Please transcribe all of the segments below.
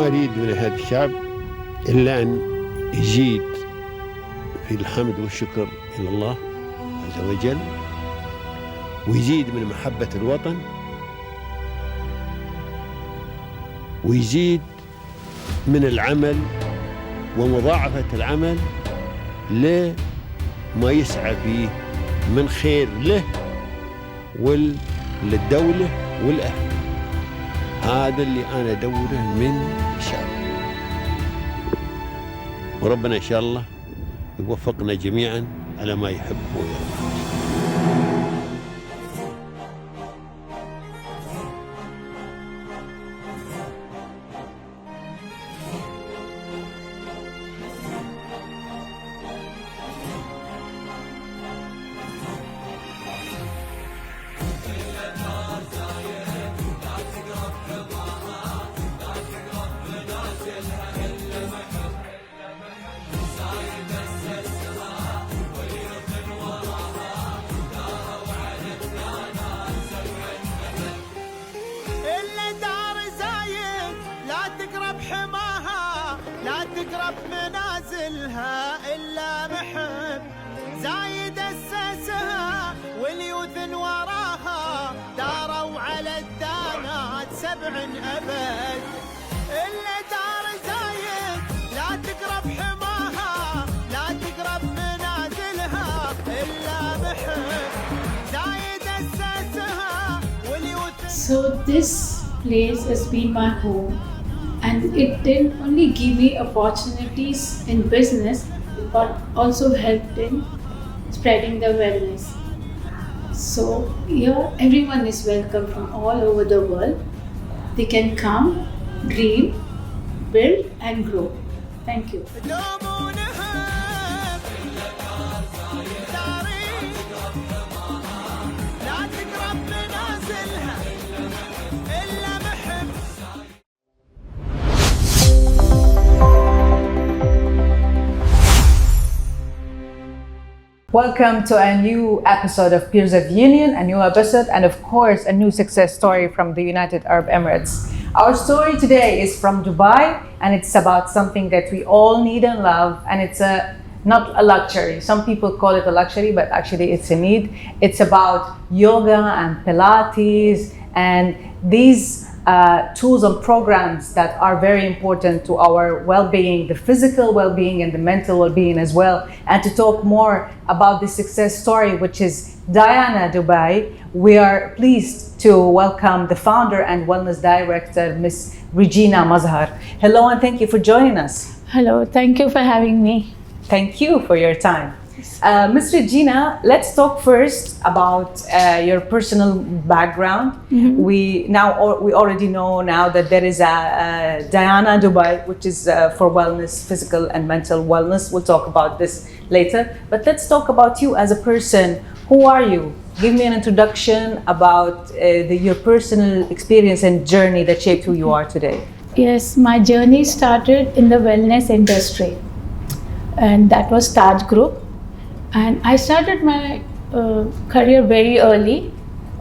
أريد من هذا الشعب إلا أن يزيد في الحمد والشكر إلى الله عز وجل، ويزيد من محبة الوطن، ويزيد من العمل ومضاعفة العمل لما يسعى فيه من خير له وللدولة والأهل. هذا اللي أنا أدوره من الشعب، وربنا إن شاء الله يوفقنا جميعا على ما يحب ويرضى. تقرب منازلها إلا محب زايد أسسها واليوثن وراها داروا على الدانات 7 أبد. إلا دار زايد لا تقرب حماها لا تقرب منازلها إلا محب زايد أسسها واليوثن. So this place has been my home. And it didn't only give me opportunities in business, but also helped in spreading the wellness. So here everyone is welcome from all over the world. They can come, dream, build and grow. Thank you. Welcome to a new episode of Peers of Union, a new episode, and of course, a new success story from the United Arab Emirates. Our story today is from Dubai, and it's about something that we all need and love, and it's not a luxury. Some people call it a luxury, but actually it's a need. It's about yoga and Pilates, and these tools and programs that are very important to our well-being, the physical well-being and the mental well-being as well. And to talk more about the success story, which is Dhyana Dubai, we are pleased to welcome the founder and wellness director, Miss Regina Mazhar. Hello, and thank you for joining us. Hello, thank you for having me. Thank you for your time. Ms. Regina, let's talk first about your personal background. Mm-hmm. We already know now that there is a Dhyana Dubai, which is for wellness, physical and mental wellness. We'll talk about this later. But let's talk about you as a person. Who are you? Give me an introduction about your personal experience and journey that shaped who you are today. Yes, my journey started in the wellness industry, and that was Taj Group. And I started my career very early.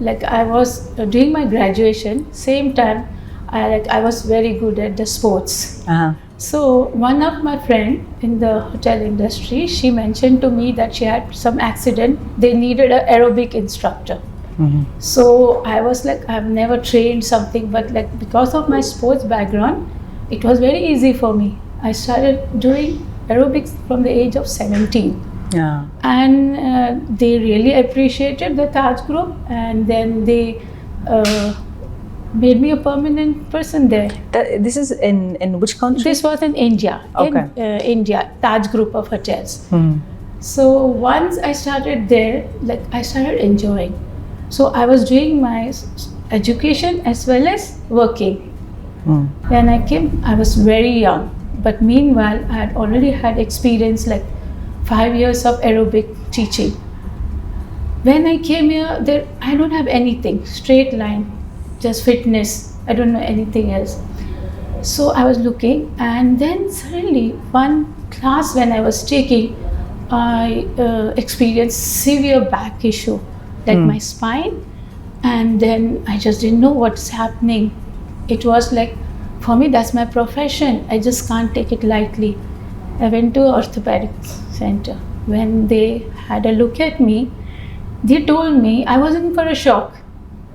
Like I was doing my graduation, same time I was very good at the sports. Uh-huh. So one of my friend in the hotel industry, she mentioned to me that she had some accident. They needed an aerobic instructor. Mm-hmm. So I was like, I've never trained something, but like because of my sports background, it was very easy for me. I started doing aerobics from the age of 17. Yeah. And they really appreciated the Taj Group, and then they made me a permanent person there. This is in which country? This was in India. Okay. In India, Taj Group of hotels. Hmm. So once I started there, like I started enjoying. So I was doing my education as well as working. Hmm. When I came, I was very young, but meanwhile I had already had experience like 5 years of aerobic teaching. When I came here, I don't have anything, straight line, just fitness. I don't know anything else. So I was looking, and then suddenly one class when I was taking, I experienced severe back issue, like my spine, and then I just didn't know what's happening. It was like for me, that's my profession. I just can't take it lightly. I went to orthopedic center. When they had a look at me, they told me, I was in for a shock.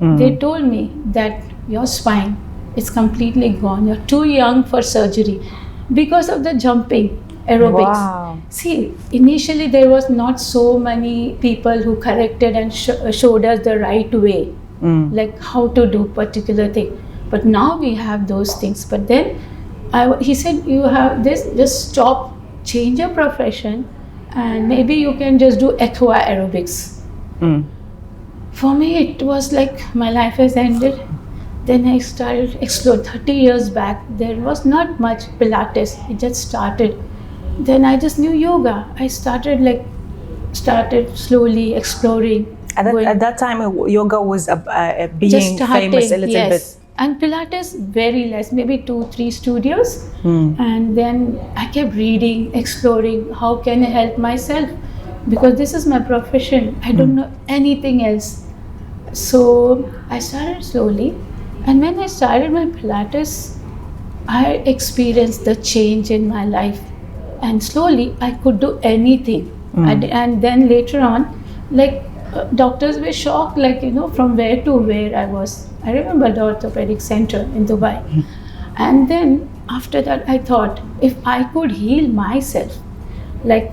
They told me that your spine is completely gone. You're too young for surgery because of the jumping aerobics. Wow. See, initially there was not so many people who corrected and showed us the right way, like how to do particular thing. But now we have those things. But then he said, you have this, just stop, change your profession, and maybe you can just do aqua aerobics. For me, it was like my life has ended. Then I started exploring. 30 years back, there was not much Pilates. It just started. Then I just knew yoga. I started slowly exploring. At that time, yoga was being famous a little bit. And Pilates, very less, maybe 2-3 studios. And then I kept reading, exploring, how can I help myself? Because this is my profession. I don't know anything else. So I started slowly. And when I started my Pilates, I experienced the change in my life. And slowly I could do anything. And then later on, like doctors were shocked, like, from where to where I was. I remember the orthopedic center in Dubai. And then after that, I thought, if I could heal myself, like,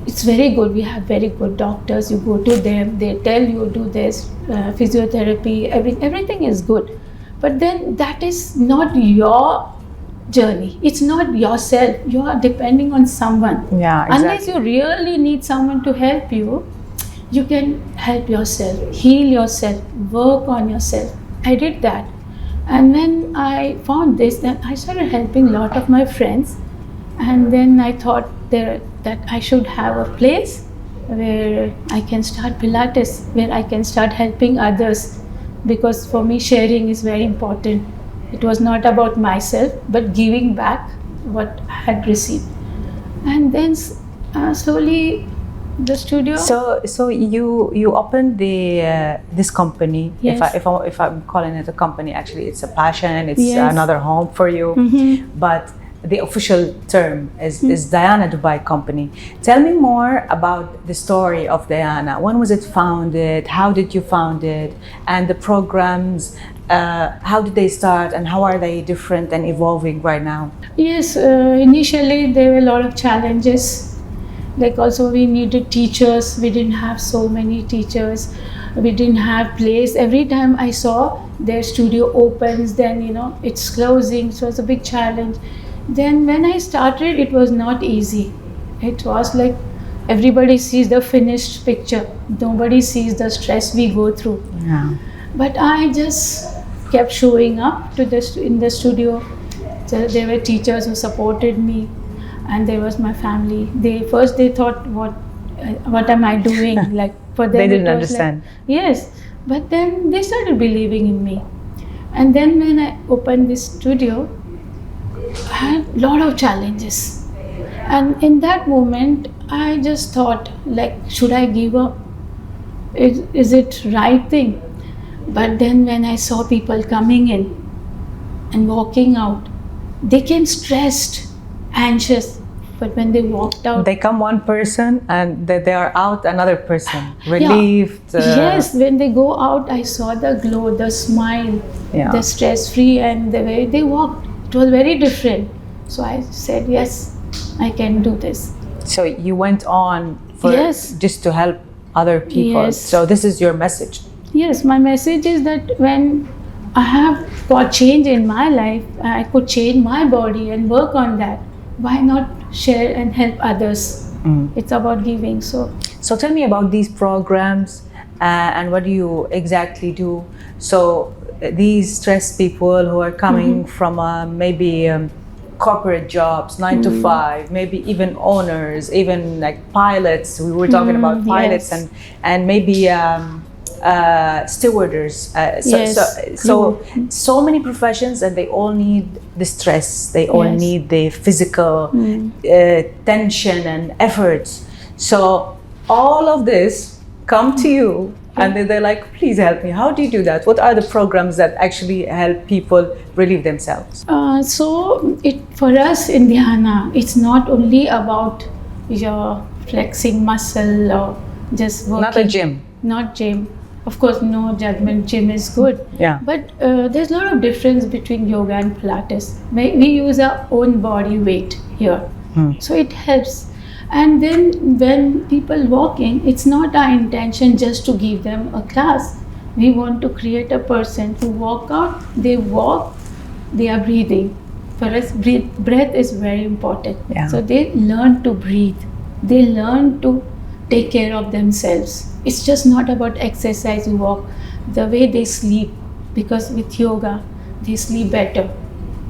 it's very good. We have very good doctors. You go to them, they tell you do this, physiotherapy, everything is good. But then that is not your journey. It's not yourself. You are depending on someone. Yeah, exactly. Unless you really need someone to help you, you can help yourself, heal yourself, work on yourself. I did that. And when I found this, then I started helping a lot of my friends. And then I thought that I should have a place where I can start Pilates, where I can start helping others. Because for me, sharing is very important. It was not about myself, but giving back what I had received. And then slowly the studio. So you opened this company. Yes. If I'm calling it a company, actually it's a passion. It's Yes. another home for you. But the official term is Dhyana Dubai Company. Tell me more about the story of Dhyana. When was it founded? How did you found it? And the programs, how did they start and how are they different and evolving right now? Yes, initially there were a lot of challenges. Like also we needed teachers. We didn't have so many teachers. We didn't have place. Every time I saw their studio opens, then it's closing. So it's a big challenge. Then when I started, it was not easy. It was like everybody sees the finished picture. Nobody sees the stress we go through. Yeah. But I just kept showing up in the studio. So there were teachers who supported me, and there was my family. They thought, what am I doing? Like for them, They didn't it was understand. Like, yes, but then they started believing in me. And then when I opened this studio, I had a lot of challenges. And in that moment, I just thought, like, should I give up? Is it right thing? But then when I saw people coming in and walking out, they came stressed, anxious. But when they walked out, They come one person and they are out another person, relieved. Yes, when they go out, I saw the glow, the smile, Yeah. the stress-free, and the way they walked. It was very different. So I said, yes, I can do this. So you went on for Yes. just to help other people. Yes. So this is your message. Yes, my message is that when I have got change in my life, I could change my body and work on that. Why not share and help others? It's about giving. So So tell me about these programs and what do you exactly do? So these stressed people who are coming from maybe corporate jobs, 9 to 5, maybe even owners, even like pilots. We were talking about pilots yes. and maybe stewardess. Yes. So many professions, and they all need the stress. They all Yes. need the physical tension and efforts. So all of this come to you and they're like, please help me. How do you do that? What are the programs that actually help people relieve themselves? So for us in Dhyana, it's not only about your flexing muscle or just working. Not a gym. Not gym. Of course, no judgment, gym is good. Yeah. But there's a lot of difference between yoga and Pilates. We use our own body weight here. So it helps. And then when people walking, it's not our intention just to give them a class. We want to create a person who walk out, they walk, they are breathing. For us, breath is very important. Yeah. So they learn to breathe. They learn to take care of themselves. It's just not about exercise, you walk. The way they sleep, because with yoga, they sleep better.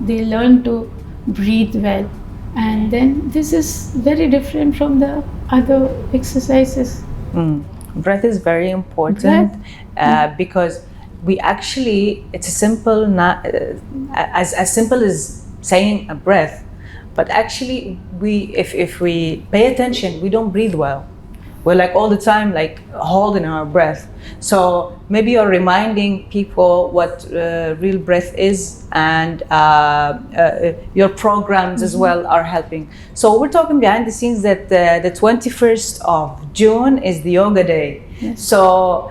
They learn to breathe well. And then this is very different from the other exercises. Breath is very important because we actually, it's a simple, as simple as saying a breath, but actually if we pay attention, we don't breathe well. We're like all the time like holding our breath. So maybe you're reminding people what real breath is, and your programs as well are helping. So we're talking behind the scenes that the 21st of June is the yoga day. Yes. So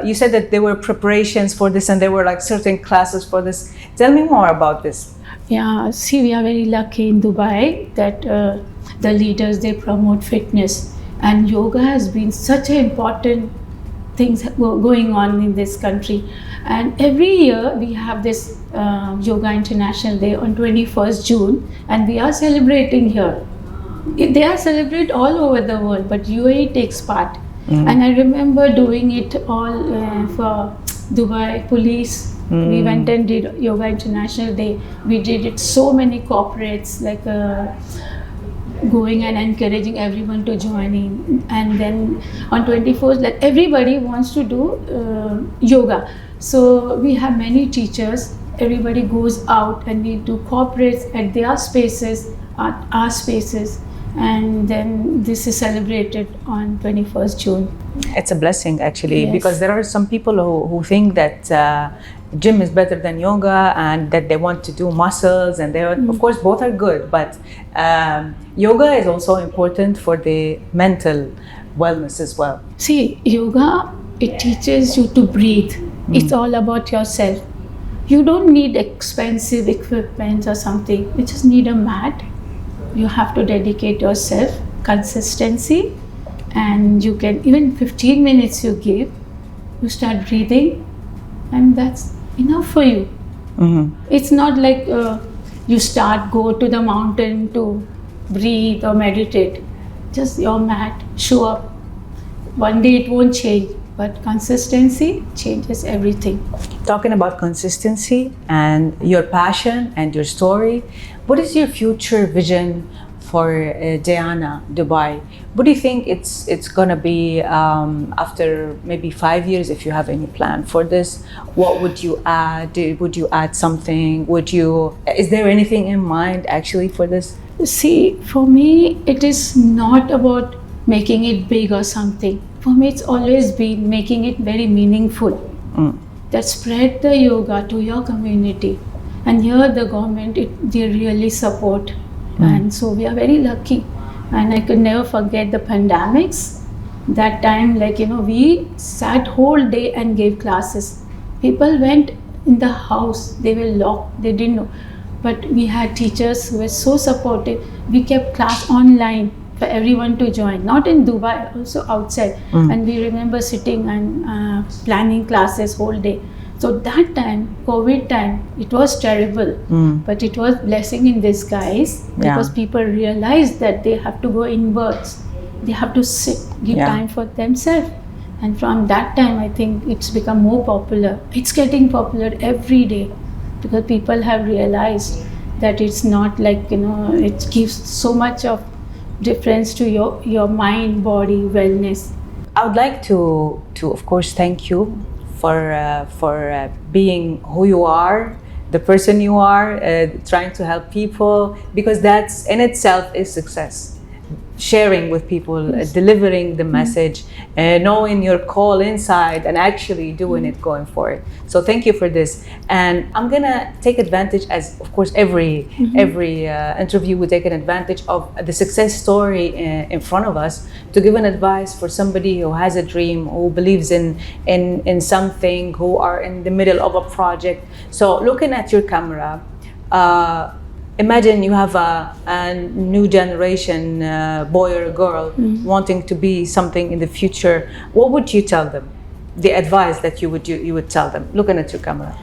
you said that there were preparations for this and there were like certain classes for this. Tell me more about this. Yeah, see, we are very lucky in Dubai that the leaders, they promote fitness. And yoga has been such an important things going on in this country. And every year we have this Yoga International Day on 21st June, and we are celebrating here. They are celebrated all over the world, but UAE takes part. And I remember doing it all for Dubai police. We went and did Yoga International Day. We did it so many corporates, like going and encouraging everyone to join in. And then on 24th, like everybody wants to do yoga. So we have many teachers. Everybody goes out and we do corporates at their spaces, at our spaces. And then this is celebrated on 21st June. It's a blessing actually, Yes. because there are some people who think that gym is better than yoga and that they want to do muscles, and they are, of course both are good, but yoga is also important for the mental wellness as well. See, yoga, it teaches you to breathe. It's all about yourself. You don't need expensive equipment or something. You just need a mat. You have to dedicate yourself, consistency, and you can, even 15 minutes you give, you start breathing, and that's enough for you. It's not like you go to the mountain to breathe or meditate. Just your mat, show up. One day it won't change, but consistency changes everything. Talking about consistency and your passion and your story, what is your future vision for Dhyana Dubai? What do you think it's gonna be after maybe 5 years, if you have any plan for this? What would you add? Would you add something? Is there anything in mind actually for this? See, for me, it is not about making it big or something. For me, it's always been making it very meaningful. That spread the yoga to your community. And here the government, they really support. And so we are very lucky. And I could never forget the pandemics. That time, we sat whole day and gave classes. People went in the house, they were locked, they didn't know. But we had teachers who were so supportive. We kept class online for everyone to join, not in Dubai, also outside. And we remember sitting and planning classes whole day. So that time, COVID time, it was terrible, but it was blessing in disguise, because people realized that they have to go inwards. They have to sit, give time for themselves. And from that time, I think it's become more popular. It's getting popular every day, because people have realized that it's not like, it gives so much of difference to your mind, body, wellness. I would like to of course thank you for being who you are, the person you are, trying to help people, because that's in itself is success. sharing with people, Yes. delivering the message, knowing your call inside and actually doing it going forward. So thank you for this. And I'm gonna take advantage, as of course every interview we take an advantage of the success story in front of us to give an advice for somebody who has a dream, who believes in something, who are in the middle of a project. So looking at your camera, imagine you have a new generation boy or a girl wanting to be something in the future. What would you tell them? The advice that you would tell them, looking at your camera.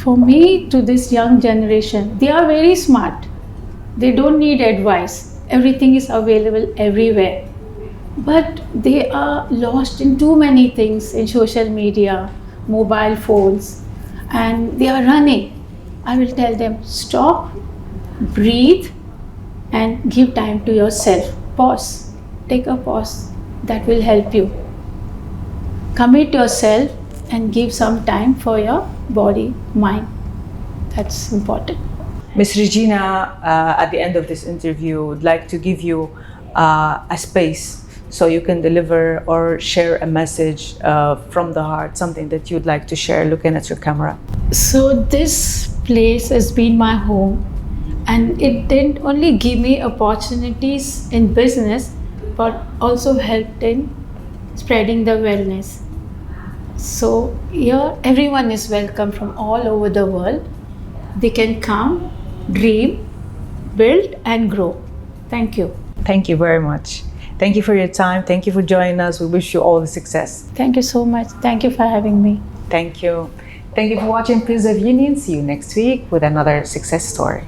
For me, to this young generation, they are very smart. They don't need advice. Everything is available everywhere. But they are lost in too many things in social media, mobile phones, and they are running. I will tell them, stop, breathe, and give time to yourself. Pause. Take a pause. That will help you. Commit yourself and give some time for your body, mind. That's important. Miss Regina, at the end of this interview, would like to give you a space so you can deliver or share a message from the heart, something that you'd like to share looking at your camera. So this place has been my home, and it didn't only give me opportunities in business, but also helped in spreading the wellness. So here everyone is welcome from all over the world. They can come, dream, build and grow. Thank you. Thank you very much. Thank you for your time. Thank you for joining us. We wish you all the success. Thank you so much. Thank you for having me. Thank you. Thank you for watching Peers of Union. See you next week with another success story.